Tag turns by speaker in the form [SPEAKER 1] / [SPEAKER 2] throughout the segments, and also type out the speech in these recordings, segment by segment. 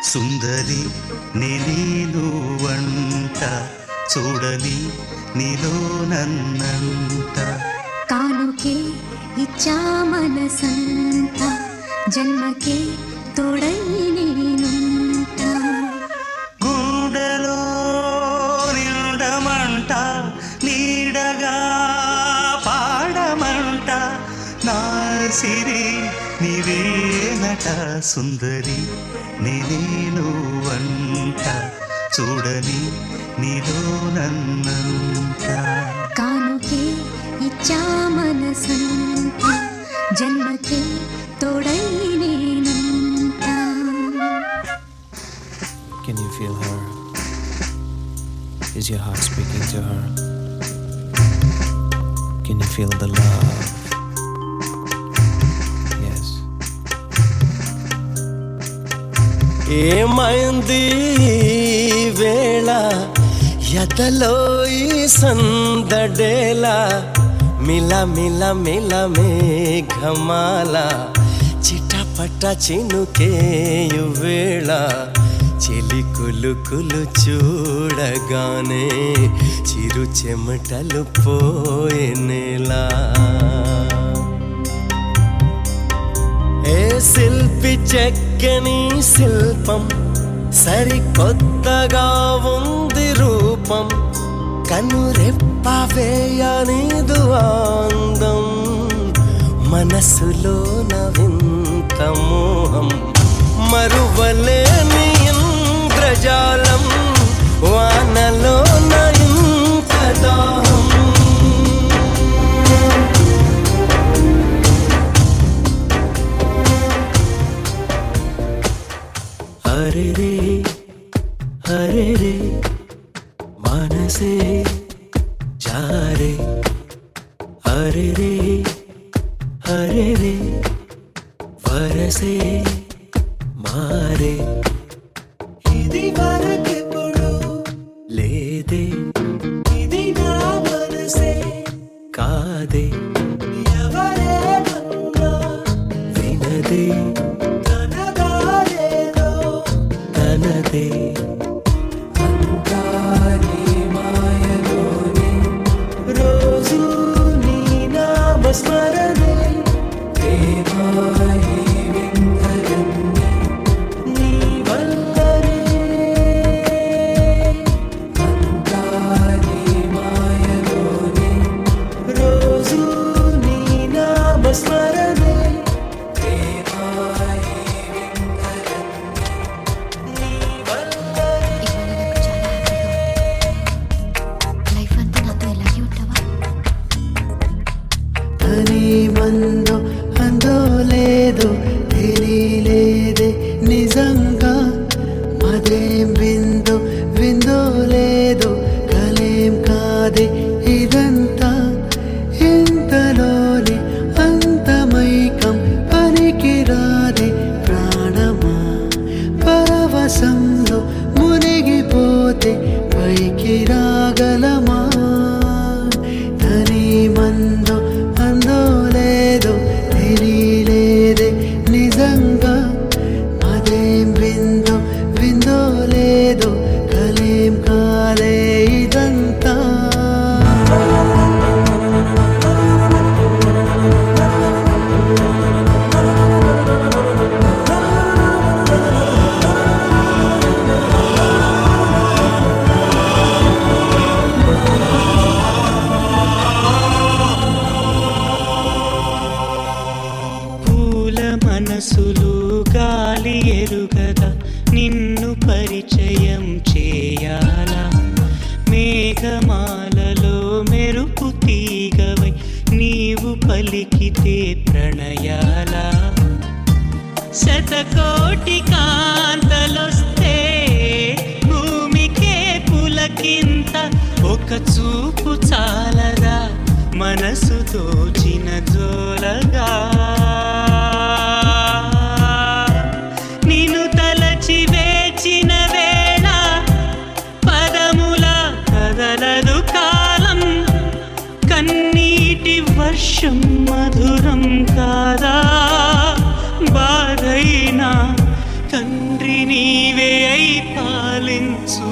[SPEAKER 1] సుందరి నేను వంట చూడని నీలో నన్నంట
[SPEAKER 2] కానుకే ఇచ్చా మనసంత జన్మకే తోడై నేనుంట
[SPEAKER 1] గుండెలో నిండమంట నీడగా పాడమంట నా సిరి నీవేనట సుందరి నేను వంట చూడని నీలో నన్నంట
[SPEAKER 2] కానుకే ఇచ్చా మనసంత జన్మకే తోడై నేనుంట.
[SPEAKER 3] Can you feel her? Is your heart speaking to her? Can you feel the love? Yes. ఏమైంది వేళ ఎదలో ఈ సందడేలా మిల మిల మిల మేఘమాల చిటపట చినుకేయు వేళ చెలి కులుకులు చూడగానే చిరు చెమటలు పోయేలా ఏ శిల్పి చెక్కని శిల్పం సరికొత్తగా ఉంది రూపం కనురెప్ప వేయనిదు అందం మనసులోన వింత మోహం మరువలేని ఇంద్రజాలం వానలోన ఇంత దాహం హరే రే హరే రే మనసే జారే హరే రే హరే రే వరసే మారే ఇది వరకెప్పుడు లేదే ఇది నా మనసే కాదే ఎవరేమన్నా వినదే తనగాలేదో తనదే రోజు నీ నామస్మరణే ప్రేమాయి వింతలన్నీ నీ వల్లనే అంతా నీ మాయలోనే రోజు నీ నామస్మరణే ప్రేమాయి వింతలన్నీ నీ వల్లనే.
[SPEAKER 2] లైఫ్ అంతా నాతో ఇలాగే ఉంటావా?
[SPEAKER 4] అని మందో అందో లేదో తెలియలేదే నిజంగా మదేం విందో విందో లేదో కలేం కాదే ఇదంతా ఇంతలోనే అంతమైకం పనికిరాదే ప్రాణమా పరవశంలో మునిగిపోతే పైకి రాగలమా తని మందో అందో లేదో తెలియలేదే నిజంగా మదేం విందో విందో లేదో కలేం కాలే ఇదంతా
[SPEAKER 5] పూల మనసులు గాలి ఎరుగదా నిన్ను పరిచయం చేయాలా మేఘమాలలో మెరుపు తీగవై నీవు పలికితే ప్రణయాలా శతకోటి కాంతలొస్తే భూమికే పులకింత ఒక చూపు చాలదా మనసు దోచిన జోలగా నిన్ను తలచి వేచిన వేళ పదముల కదలదు కాలం కన్నీటి వర్షం మధురం కాదా బాధైనా తండ్రి నీవే అయి పాలించు,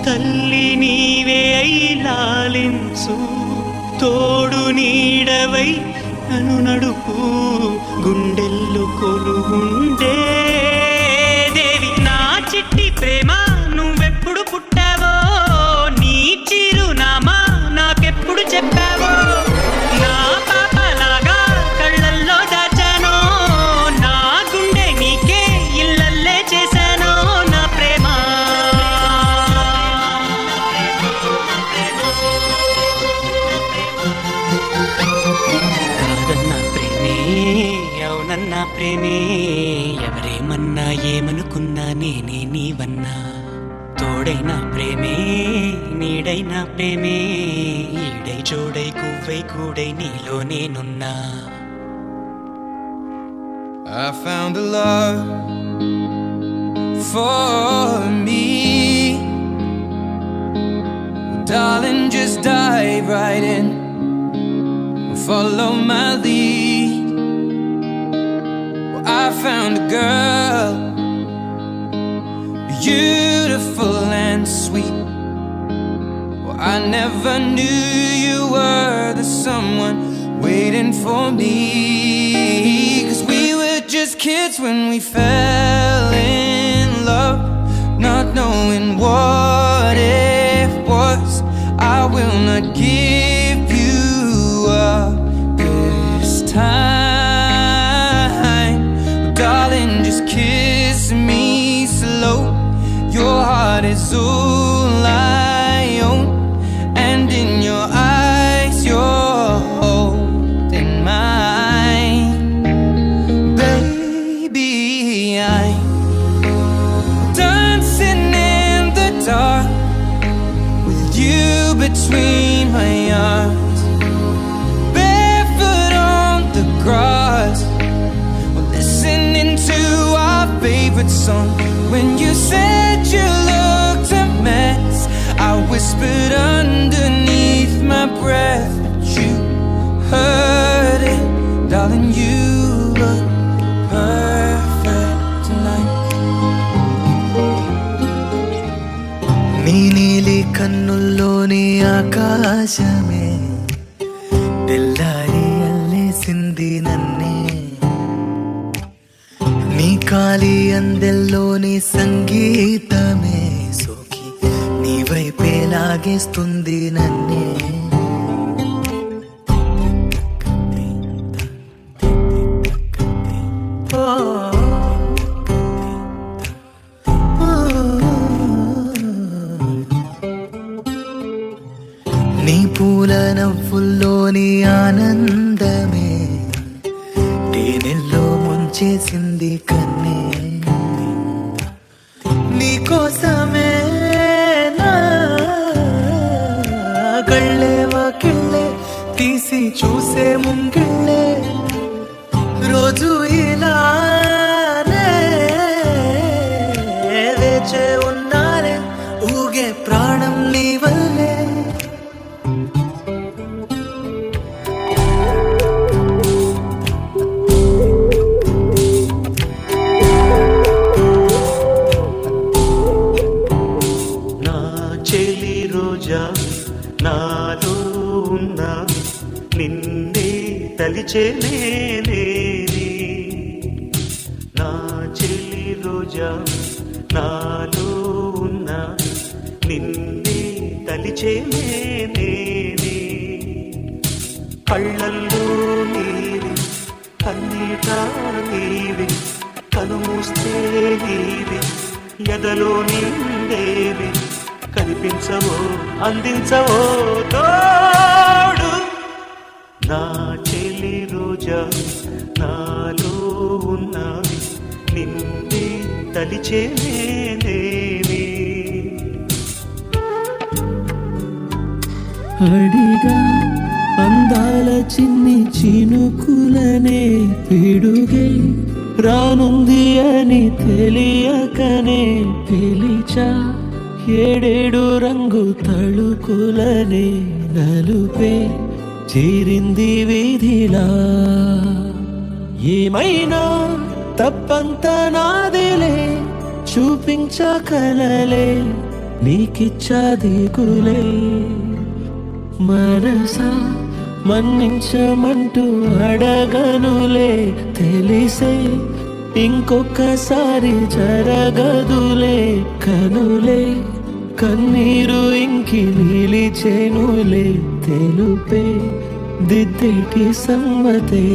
[SPEAKER 5] తల్లి నీవే అయి లాలించు, తోడు నీడవై నన్ను నడుపు, గుండెల్లో కొలుగుండే దేవి నా చిట్టి ప్రేమ. నువ్వెప్పుడు పుట్టావో, నీ చిరునామా నాకెప్పుడు చెప్పావో, నా పాపలాగా కళ్ళల్లో దాచానో, నా గుండె నీకే ఇళ్ళల్లే చేశానో నా ప్రేమ. కాదన్నా ప్రేమే, అవునన్నా ప్రేమే, ఎవరేమన్నా ఏమనుకున్నా నేనే నీవన్నా. తోడైనా ప్రేమే, నీడైనా ప్రేమే, ఈడై చోడై కువ్వై కూడై నీలో నేనున్నా.
[SPEAKER 3] I found a love for me. Darling, just dive right in, follow my lead. Well, I found a girl, beautiful and sweet. Well, I never knew you were the someone waiting for me. 'Cause we were just kids when we fell in love, not knowing what it was. I will not give you up this time. Darling, just kiss me slow. Your heart is all I own, and in your eyes you're holding mine. Baby, I'm dancing in the dark with you between my arms, barefoot on the grass, we're listening to our favorite song. When you said you looked a mess, I whispered underneath my breath, but you heard it. Darling, you look perfect tonight.
[SPEAKER 4] నీ నీలి కన్నుల్లోని ఆకాశమే తెల్లారి అల్లేసింది నన్నే, నీ కాలి అందెల్లోని సంగీతమే సోకి నీ వైపే లాగేస్తుంది నన్నే. నీ పూల నవ్వుల్లోని ఆనందమే తేనెల్లో ముంచేసింది కన్నే, నీకోసమే నా కళ్ళే వాకిళ్ళే తీసి చూసే ముంగిళ్ళే, రోజు ఇలానే వేచే ఉన్నారే, ఊగే ప్రాణం నీ వల్లే.
[SPEAKER 1] నా చెలి రోజా నాలో ఉన్నా, నిన్నే తలిచేనే నా చెలి రోజా నాలో ఉన్నా, నిన్నే తలిచేనే కళ్ళల్లో నీవి, కన్నీట నీవి, కనుమూస్తే నీవి, ఎదలో నిండేవి, కనిపించవో అందించవో తోడు. నా చెలి రోజా నాలో ఉన్నవి, నిన్నే తలిచేనే
[SPEAKER 5] అడిగా అందాల చిన్ని చినుకులనే పిడుగే రానుంది అని తెలియకనే పిలిచా, ఏడేడు రంగు తళుకులనే నలుపే చేరింది వీధిలా. ఏమైనా తప్పంత నాదిలే, చూపించా కలలే నీకిచ్చా దిగులే మనసా మన్నించమంటూ అడగనులే తెలిసే ఇంకొకసారి జరగదులే కనులే కన్నీరు ఇంకి నిలిచేనులే తెలుపే దిద్దేటి సమ్మతే